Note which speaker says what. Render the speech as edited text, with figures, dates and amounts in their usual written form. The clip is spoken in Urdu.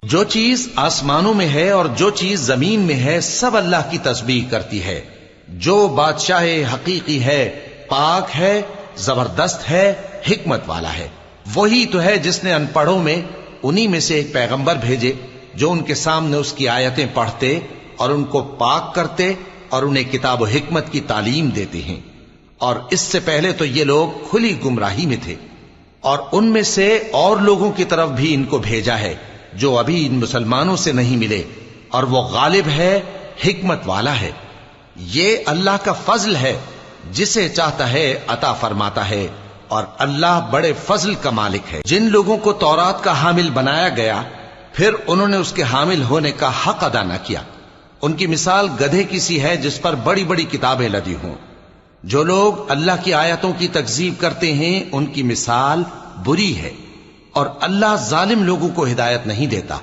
Speaker 1: جو چیز آسمانوں میں ہے اور جو چیز زمین میں ہے سب اللہ کی تسبیح کرتی ہے. جو بادشاہ حقیقی ہے پاک ہے، زبردست ہے، حکمت والا ہے. وہی تو ہے جس نے ان پڑھوں میں انہی میں سے ایک پیغمبر بھیجے جو ان کے سامنے اس کی آیتیں پڑھتے اور ان کو پاک کرتے اور انہیں کتاب و حکمت کی تعلیم دیتے ہیں. اور اس سے پہلے تو یہ لوگ کھلی گمراہی میں تھے، اور ان میں سے اور لوگوں کی طرف بھی ان کو بھیجا ہے جو ابھی ان مسلمانوں سے نہیں ملے، اور وہ غالب ہے، حکمت والا ہے. یہ اللہ کا فضل ہے، جسے چاہتا ہے عطا فرماتا ہے، اور اللہ بڑے فضل کا مالک ہے. جن لوگوں کو تورات کا حامل بنایا گیا پھر انہوں نے اس کے حامل ہونے کا حق ادا نہ کیا، ان کی مثال گدھے کی سی ہے جس پر بڑی بڑی کتابیں لدی ہوں. جو لوگ اللہ کی آیتوں کی تکذیب کرتے ہیں ان کی مثال بری ہے، اور اللہ ظالم لوگوں کو ہدایت نہیں دیتا.